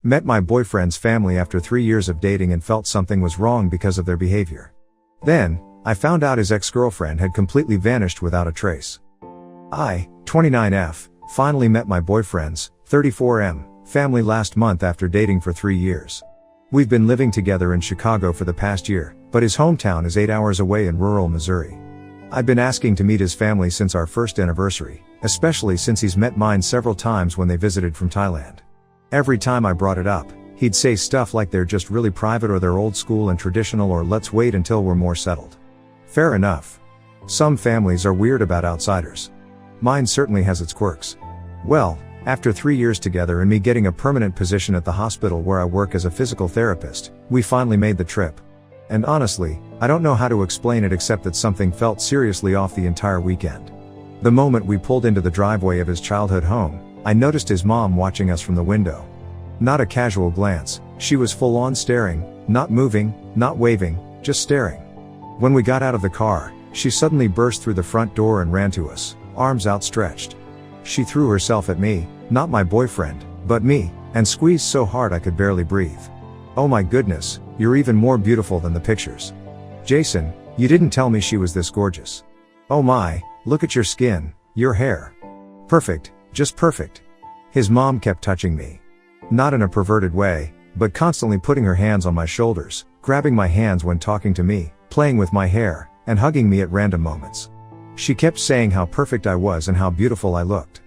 Met my boyfriend's family after 3 years of dating and felt something was wrong because of their behavior. Then, I found out his ex-girlfriend had completely vanished without a trace. I, 29F, finally met my boyfriend's, 34M, family last month after dating for 3 years. We've been living together in Chicago for the past year, but his hometown is 8 hours away in rural Missouri. I've been asking to meet his family since our first anniversary, especially since he's met mine several times when they visited from Thailand. Every time I brought it up, he'd say stuff like they're just really private or they're old school and traditional or let's wait until we're more settled. Fair enough. Some families are weird about outsiders. Mine certainly has its quirks. Well, after 3 years together and me getting a permanent position at the hospital where I work as a physical therapist, we finally made the trip. And honestly, I don't know how to explain it except that something felt seriously off the entire weekend. The moment we pulled into the driveway of his childhood home, I noticed his mom watching us from the window. Not a casual glance, she was full on staring, not moving, not waving, just staring. When we got out of the car, she suddenly burst through the front door and ran to us, arms outstretched. She threw herself at me, not my boyfriend, but me, and squeezed so hard I could barely breathe. "Oh my goodness, you're even more beautiful than the pictures. Jason, you didn't tell me she was this gorgeous. Oh my, look at your skin, your hair. Perfect, just perfect." His mom kept touching me. Not in a perverted way, but constantly putting her hands on my shoulders, grabbing my hands when talking to me, playing with my hair, and hugging me at random moments. She kept saying how perfect I was and how beautiful I looked.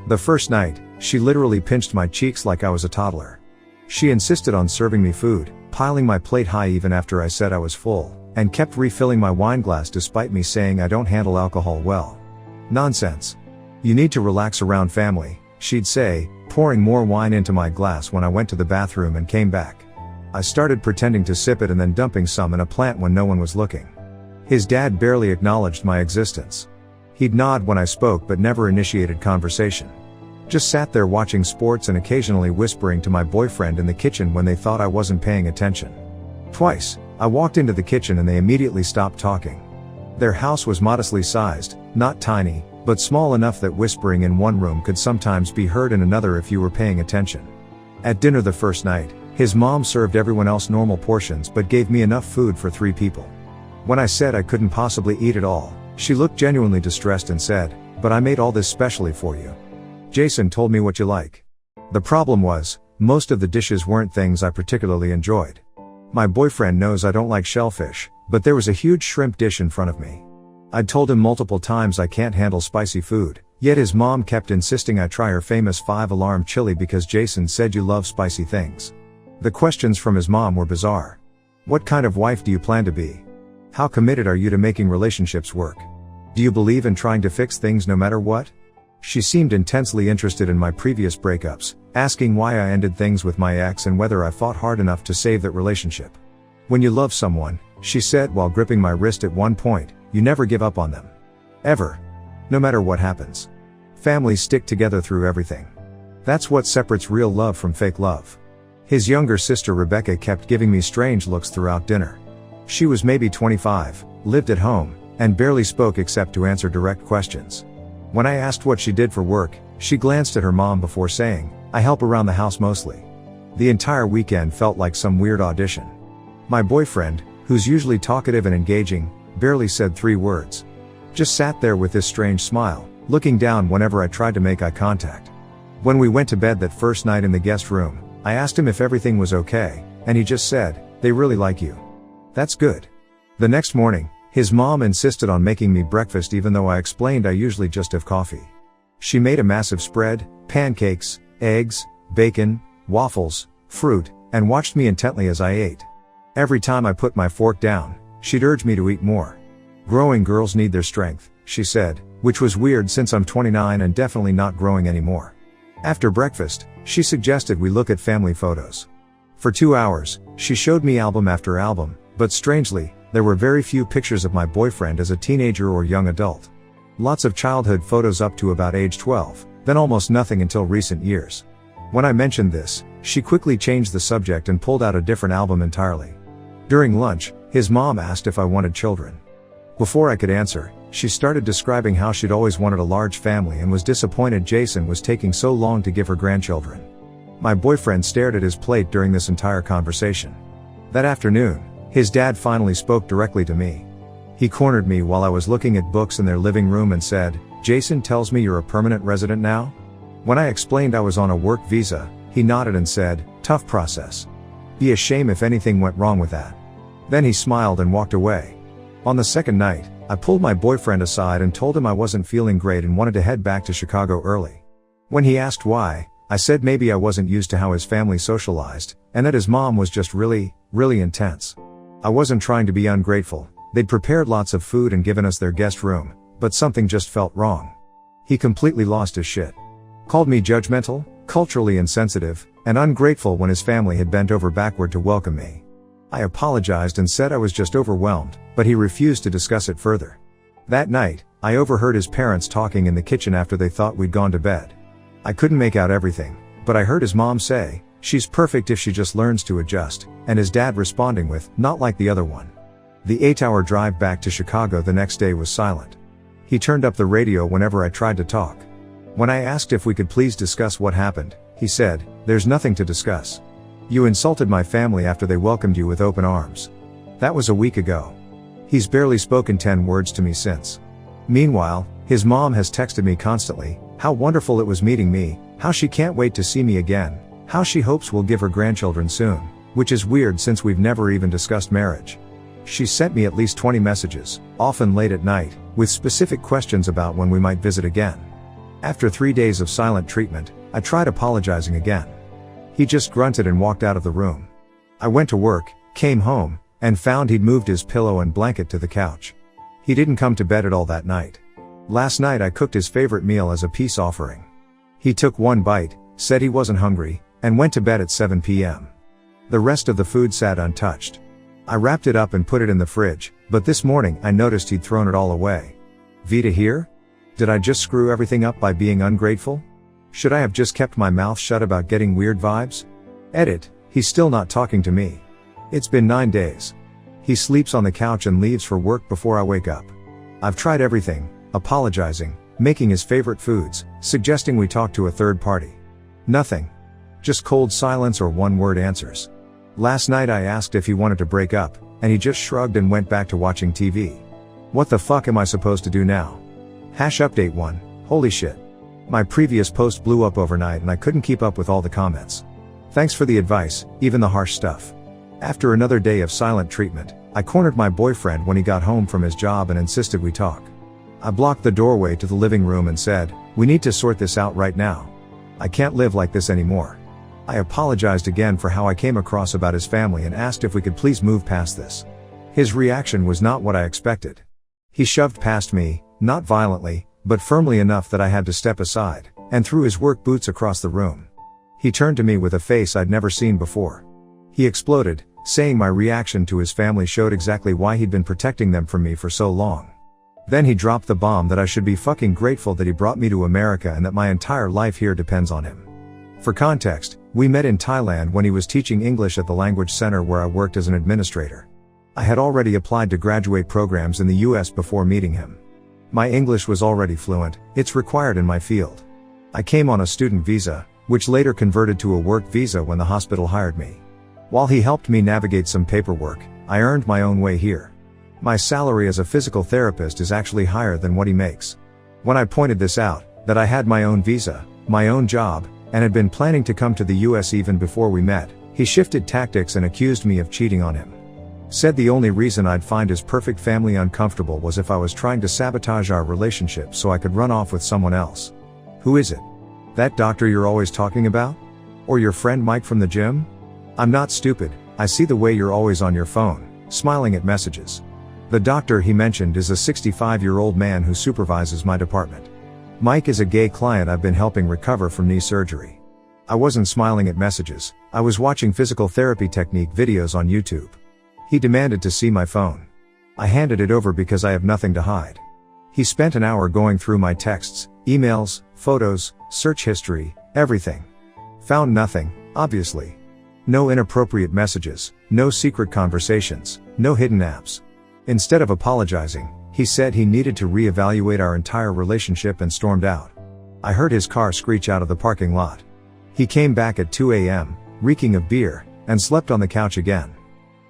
The first night, she literally pinched my cheeks like I was a toddler. She insisted on serving me food, piling my plate high even after I said I was full, and kept refilling my wine glass despite me saying I don't handle alcohol well. Nonsense. "You need to relax around family," she'd say, pouring more wine into my glass when I went to the bathroom and came back. I started pretending to sip it and then dumping some in a plant when no one was looking. His dad barely acknowledged my existence. He'd nod when I spoke but never initiated conversation. Just sat there watching sports and occasionally whispering to my boyfriend in the kitchen when they thought I wasn't paying attention. Twice, I walked into the kitchen and they immediately stopped talking. Their house was modestly sized, not tiny, but small enough that whispering in one room could sometimes be heard in another if you were paying attention. At dinner the first night, his mom served everyone else normal portions but gave me enough food for 3 people. When I said I couldn't possibly eat it all, she looked genuinely distressed and said, "But I made all this specially for you. Jason told me what you like." The problem was, most of the dishes weren't things I particularly enjoyed. My boyfriend knows I don't like shellfish, but there was a huge shrimp dish in front of me. I'd told him multiple times I can't handle spicy food, yet his mom kept insisting I try her famous 5-alarm chili because Jason said you love spicy things. The questions from his mom were bizarre. What kind of wife do you plan to be? How committed are you to making relationships work? Do you believe in trying to fix things no matter what? She seemed intensely interested in my previous breakups, asking why I ended things with my ex and whether I fought hard enough to save that relationship. "When you love someone," she said while gripping my wrist at one point, "you never give up on them. Ever. No matter what happens. Families stick together through everything. That's what separates real love from fake love." His younger sister Rebecca kept giving me strange looks throughout dinner. She was maybe 25, lived at home, and barely spoke except to answer direct questions. When I asked what she did for work, she glanced at her mom before saying, "I help around the house mostly." The entire weekend felt like some weird audition. My boyfriend, who's usually talkative and engaging, barely said 3 words. Just sat there with this strange smile, looking down whenever I tried to make eye contact. When we went to bed that first night in the guest room, I asked him if everything was okay, and he just said, "They really like you." That's good. The next morning, his mom insisted on making me breakfast even though I explained I usually just have coffee. She made a massive spread, pancakes, eggs, bacon, waffles, fruit, and watched me intently as I ate. Every time I put my fork down, she'd urge me to eat more. "Growing girls need their strength," she said, which was weird since I'm 29 and definitely not growing anymore. After breakfast, she suggested we look at family photos. For 2 hours, she showed me album after album, but strangely, there were very few pictures of my boyfriend as a teenager or young adult. Lots of childhood photos up to about age 12, then almost nothing until recent years. When I mentioned this, she quickly changed the subject and pulled out a different album entirely. During lunch, his mom asked if I wanted children. Before I could answer, she started describing how she'd always wanted a large family and was disappointed Jason was taking so long to give her grandchildren. My boyfriend stared at his plate during this entire conversation. That afternoon, his dad finally spoke directly to me. He cornered me while I was looking at books in their living room and said, "Jason tells me you're a permanent resident now?" When I explained I was on a work visa, he nodded and said, "Tough process. Be a shame if anything went wrong with that." Then he smiled and walked away. On the second night, I pulled my boyfriend aside and told him I wasn't feeling great and wanted to head back to Chicago early. When he asked why, I said maybe I wasn't used to how his family socialized, and that his mom was just really intense. I wasn't trying to be ungrateful. They'd prepared lots of food and given us their guest room, but something just felt wrong. He completely lost his shit. Called me judgmental, culturally insensitive, and ungrateful when his family had bent over backward to welcome me. I apologized and said I was just overwhelmed, but he refused to discuss it further. That night, I overheard his parents talking in the kitchen after they thought we'd gone to bed. I couldn't make out everything, but I heard his mom say, "She's perfect if she just learns to adjust," and his dad responding with, "Not like the other one." The 8-hour drive back to Chicago the next day was silent. He turned up the radio whenever I tried to talk. When I asked if we could please discuss what happened, he said, "There's nothing to discuss. You insulted my family after they welcomed you with open arms. That was a week ago." He's barely spoken 10 words to me since. Meanwhile, his mom has texted me constantly, how wonderful it was meeting me, how she can't wait to see me again, how she hopes we'll give her grandchildren soon, which is weird since we've never even discussed marriage. She's sent me at least 20 messages, often late at night, with specific questions about when we might visit again. After 3 days of silent treatment, I tried apologizing again. He just grunted and walked out of the room. I went to work, came home, and found he'd moved his pillow and blanket to the couch. He didn't come to bed at all that night. Last night I cooked his favorite meal as a peace offering. He took one bite, said he wasn't hungry, and went to bed at 7 p.m. The rest of the food sat untouched. I wrapped it up and put it in the fridge, but this morning I noticed he'd thrown it all away. Vita here? Did I just screw everything up by being ungrateful? Should I have just kept my mouth shut about getting weird vibes? Edit, he's still not talking to me. It's been 9 days. He sleeps on the couch and leaves for work before I wake up. I've tried everything, apologizing, making his favorite foods, suggesting we talk to a third party. Nothing. Just cold silence or one-word answers. Last night I asked if he wanted to break up, and he just shrugged and went back to watching TV. What the fuck am I supposed to do now? Update 1, holy shit. My previous post blew up overnight and I couldn't keep up with all the comments. Thanks for the advice, even the harsh stuff. After another day of silent treatment, I cornered my boyfriend when he got home from his job and insisted we talk. I blocked the doorway to the living room and said, "We need to sort this out right now. I can't live like this anymore." I apologized again for how I came across about his family and asked if we could please move past this. His reaction was not what I expected. He shoved past me, not violently, but firmly enough that I had to step aside, and threw his work boots across the room. He turned to me with a face I'd never seen before. He exploded, saying my reaction to his family showed exactly why he'd been protecting them from me for so long. Then he dropped the bomb that I should be fucking grateful that he brought me to America and that my entire life here depends on him. For context, we met in Thailand when he was teaching English at the language center where I worked as an administrator. I had already applied to graduate programs in the US before meeting him. My English was already fluent, it's required in my field. I came on a student visa, which later converted to a work visa when the hospital hired me. While he helped me navigate some paperwork, I earned my own way here. My salary as a physical therapist is actually higher than what he makes. When I pointed this out, that I had my own visa, my own job, and had been planning to come to the US even before we met, he shifted tactics and accused me of cheating on him. Said the only reason I'd find his perfect family uncomfortable was if I was trying to sabotage our relationship so I could run off with someone else. Who is it? That doctor you're always talking about? Or your friend Mike from the gym? I'm not stupid, I see the way you're always on your phone, smiling at messages. The doctor he mentioned is a 65-year-old man who supervises my department. Mike is a gay client I've been helping recover from knee surgery. I wasn't smiling at messages, I was watching physical therapy technique videos on YouTube. He demanded to see my phone. I handed it over because I have nothing to hide. He spent an hour going through my texts, emails, photos, search history, everything. Found nothing, obviously. No inappropriate messages, no secret conversations, no hidden apps. Instead of apologizing, he said he needed to reevaluate our entire relationship and stormed out. I heard his car screech out of the parking lot. He came back at 2 a.m., reeking of beer, and slept on the couch again.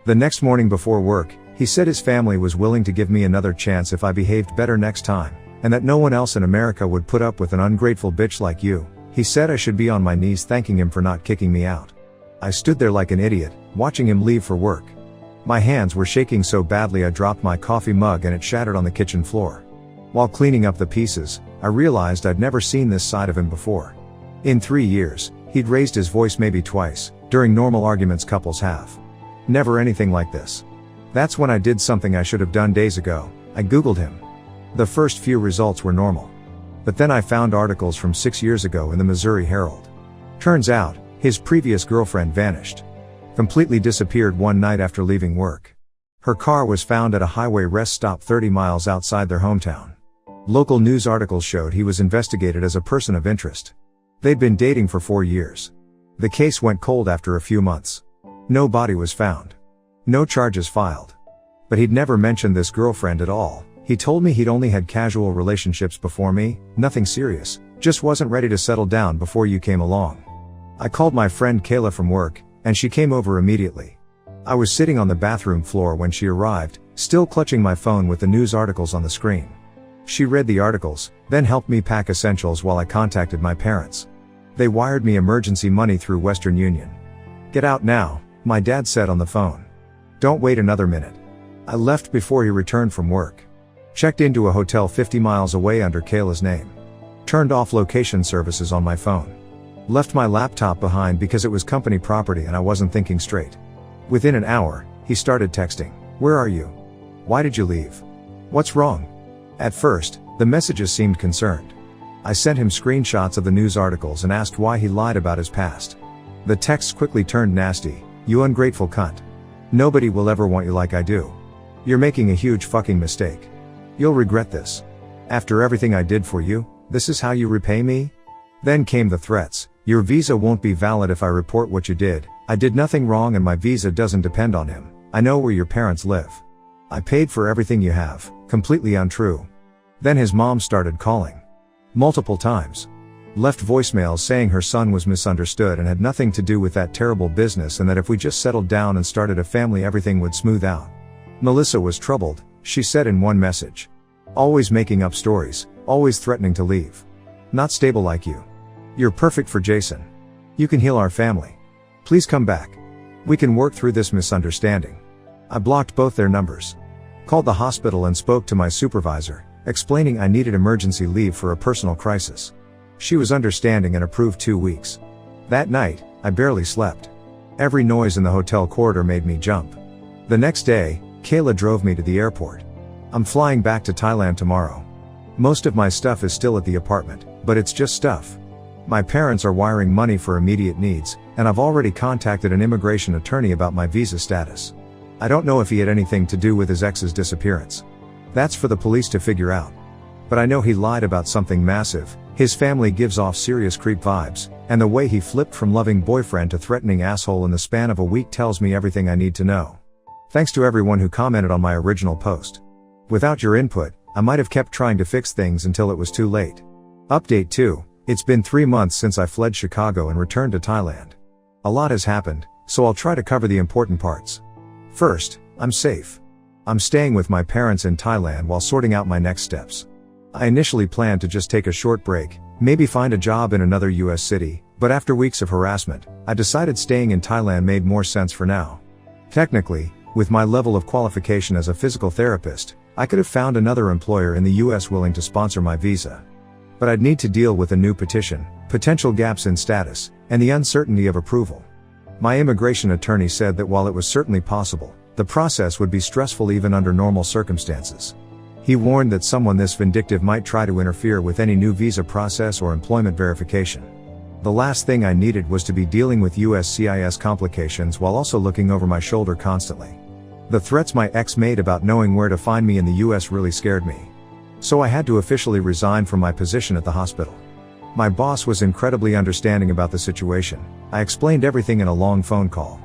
The next morning before work, he said his family was willing to give me another chance if I behaved better next time, and that no one else in America would put up with an ungrateful bitch like you. He said I should be on my knees thanking him for not kicking me out. I stood there like an idiot, watching him leave for work. My hands were shaking so badly I dropped my coffee mug and it shattered on the kitchen floor. While cleaning up the pieces, I realized I'd never seen this side of him before. In 3 years, he'd raised his voice maybe twice, during normal arguments couples have. Never anything like this. That's when I did something I should have done days ago. I Googled him. The first few results were normal. But then I found articles from 6 years ago in the Missouri Herald. Turns out, his previous girlfriend vanished. Completely disappeared one night after leaving work. Her car was found at a highway rest stop 30 miles outside their hometown. Local news articles showed he was investigated as a person of interest. They'd been dating for 4 years. The case went cold after a few months. No body was found. No charges filed. But he'd never mentioned this girlfriend at all. He told me he'd only had casual relationships before me, nothing serious, just wasn't ready to settle down before you came along. I called my friend Kayla from work, and she came over immediately. I was sitting on the bathroom floor when she arrived, still clutching my phone with the news articles on the screen. She read the articles, then helped me pack essentials while I contacted my parents. They wired me emergency money through Western Union. "Get out now," my dad said on the phone. "Don't wait another minute." I left before he returned from work. Checked into a hotel 50 miles away under Kayla's name. Turned off location services on my phone. Left my laptop behind because it was company property and I wasn't thinking straight. Within an hour, he started texting. "Where are you? Why did you leave? What's wrong?" At first, the messages seemed concerned. I sent him screenshots of the news articles and asked why he lied about his past. The texts quickly turned nasty. "You ungrateful cunt. Nobody will ever want you like I do. You're making a huge fucking mistake. You'll regret this. After everything I did for you, this is how you repay me?" Then came the threats. "Your visa won't be valid if I report what you did. I did nothing wrong and my visa doesn't depend on him. I know where your parents live. I paid for everything you have." Completely untrue. Then his mom started calling. Multiple times. Left voicemails saying her son was misunderstood and had nothing to do with that terrible business and that if we just settled down and started a family everything would smooth out. Melissa was troubled, she said in one message. Always making up stories, always threatening to leave. Not stable like you. You're perfect for Jason. You can heal our family. Please come back. We can work through this misunderstanding. I blocked both their numbers. Called the hospital and spoke to my supervisor, explaining I needed emergency leave for a personal crisis. She was understanding and approved 2 weeks. That night, I barely slept. Every noise in the hotel corridor made me jump. The next day, Kayla drove me to the airport. I'm flying back to Thailand tomorrow. Most of my stuff is still at the apartment, but it's just stuff. My parents are wiring money for immediate needs, and I've already contacted an immigration attorney about my visa status. I don't know if he had anything to do with his ex's disappearance. That's for the police to figure out. But I know he lied about something massive. His family gives off serious creep vibes, and the way he flipped from loving boyfriend to threatening asshole in the span of a week tells me everything I need to know. Thanks to everyone who commented on my original post. Without your input, I might have kept trying to fix things until it was too late. Update 2. It's been 3 months since I fled Chicago and returned to Thailand. A lot has happened, so I'll try to cover the important parts. First, I'm safe. I'm staying with my parents in Thailand while sorting out my next steps. I initially planned to just take a short break, maybe find a job in another US city, but after weeks of harassment, I decided staying in Thailand made more sense for now. Technically, with my level of qualification as a physical therapist, I could have found another employer in the US willing to sponsor my visa. But I'd need to deal with a new petition, potential gaps in status, and the uncertainty of approval. My immigration attorney said that while it was certainly possible, the process would be stressful even under normal circumstances. He warned that someone this vindictive might try to interfere with any new visa process or employment verification. The last thing I needed was to be dealing with USCIS complications while also looking over my shoulder constantly. The threats my ex made about knowing where to find me in the US really scared me. So I had to officially resign from my position at the hospital. My boss was incredibly understanding about the situation. I explained everything in a long phone call.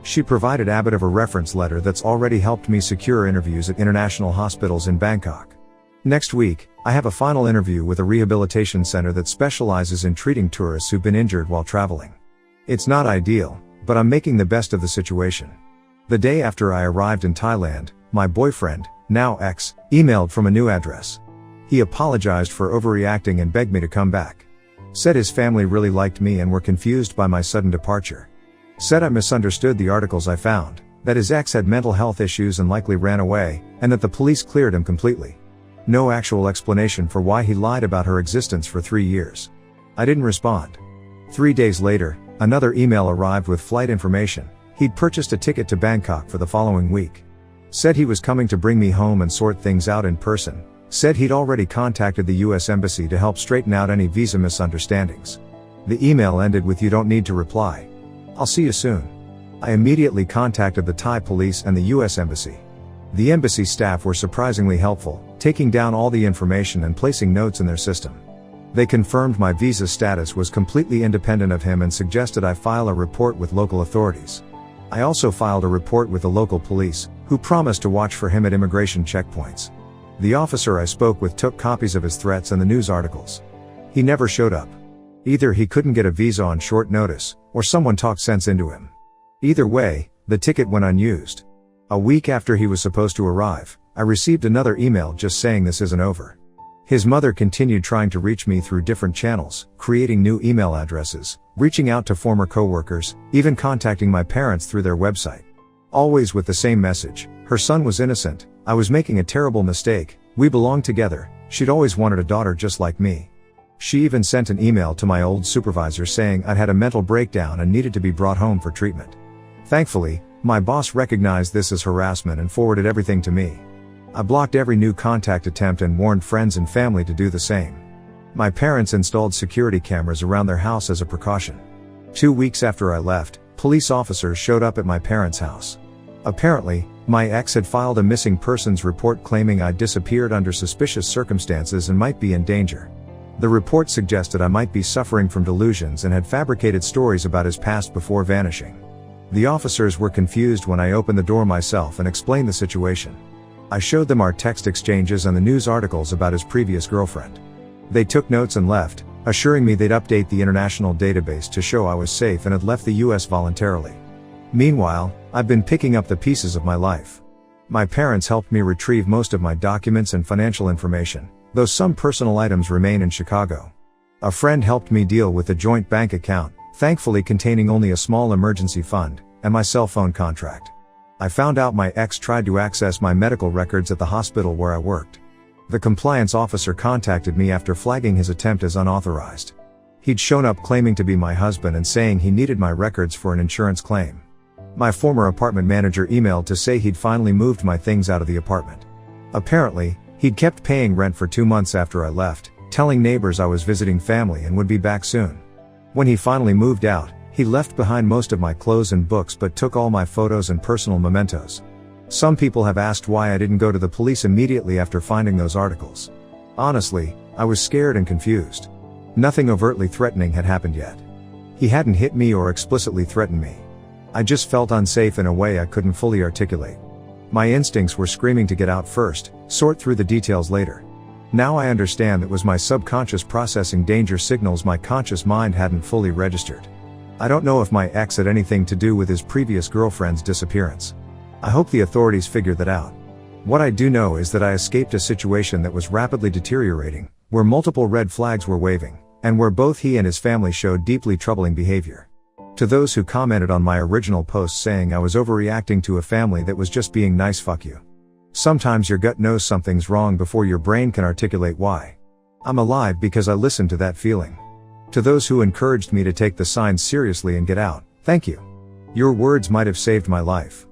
She provided a reference letter that's already helped me secure interviews at international hospitals in Bangkok. Next week, I have a final interview with a rehabilitation center that specializes in treating tourists who've been injured while traveling. It's not ideal, but I'm making the best of the situation. The day after I arrived in Thailand, my boyfriend, now ex, emailed from a new address. He apologized for overreacting and begged me to come back. Said his family really liked me and were confused by my sudden departure. Said I misunderstood the articles I found, that his ex had mental health issues and likely ran away, and that the police cleared him completely. No actual explanation for why he lied about her existence for 3 years. I didn't respond. 3 days later, another email arrived with flight information. He'd purchased a ticket to Bangkok for the following week. Said he was coming to bring me home and sort things out in person. Said he'd already contacted the US Embassy to help straighten out any visa misunderstandings. The email ended with "You don't need to reply. I'll see you soon." I immediately contacted the Thai police and the US Embassy. The embassy staff were surprisingly helpful, taking down all the information and placing notes in their system. They confirmed my visa status was completely independent of him and suggested I file a report with local authorities. I also filed a report with the local police, who promised to watch for him at immigration checkpoints. The officer I spoke with took copies of his threats and the news articles. He never showed up. Either he couldn't get a visa on short notice, or someone talked sense into him. Either way, the ticket went unused. A week after he was supposed to arrive, I received another email just saying this isn't over. His mother continued trying to reach me through different channels, creating new email addresses, reaching out to former coworkers, even contacting my parents through their website. Always with the same message: her son was innocent, I was making a terrible mistake, we belonged together, she'd always wanted a daughter just like me. She even sent an email to my old supervisor saying I'd had a mental breakdown and needed to be brought home for treatment. Thankfully, my boss recognized this as harassment and forwarded everything to me. I blocked every new contact attempt and warned friends and family to do the same. My parents installed security cameras around their house as a precaution. 2 weeks after I left, police officers showed up at my parents' house. Apparently, my ex had filed a missing persons report claiming I'd disappeared under suspicious circumstances and might be in danger. The report suggested I might be suffering from delusions and had fabricated stories about his past before vanishing. The officers were confused when I opened the door myself and explained the situation. I showed them our text exchanges and the news articles about his previous girlfriend. They took notes and left, assuring me they'd update the international database to show I was safe and had left the US voluntarily. Meanwhile, I've been picking up the pieces of my life. My parents helped me retrieve most of my documents and financial information, though some personal items remain in Chicago. A friend helped me deal with a joint bank account, thankfully containing only a small emergency fund, and my cell phone contract. I found out my ex tried to access my medical records at the hospital where I worked. The compliance officer contacted me after flagging his attempt as unauthorized. He'd shown up claiming to be my husband and saying he needed my records for an insurance claim. My former apartment manager emailed to say he'd finally moved my things out of the apartment. Apparently, he'd kept paying rent for 2 months after I left, telling neighbors I was visiting family and would be back soon. When he finally moved out, he left behind most of my clothes and books but took all my photos and personal mementos. Some people have asked why I didn't go to the police immediately after finding those articles. Honestly, I was scared and confused. Nothing overtly threatening had happened yet. He hadn't hit me or explicitly threatened me. I just felt unsafe in a way I couldn't fully articulate. My instincts were screaming to get out first, sort through the details later. Now I understand that was my subconscious processing danger signals my conscious mind hadn't fully registered. I don't know if my ex had anything to do with his previous girlfriend's disappearance. I hope the authorities figure that out. What I do know is that I escaped a situation that was rapidly deteriorating, where multiple red flags were waving, and where both he and his family showed deeply troubling behavior. To those who commented on my original post saying I was overreacting to a family that was just being nice, fuck you. Sometimes your gut knows something's wrong before your brain can articulate why. I'm alive because I listened to that feeling. To those who encouraged me to take the signs seriously and get out, thank you. Your words might have saved my life.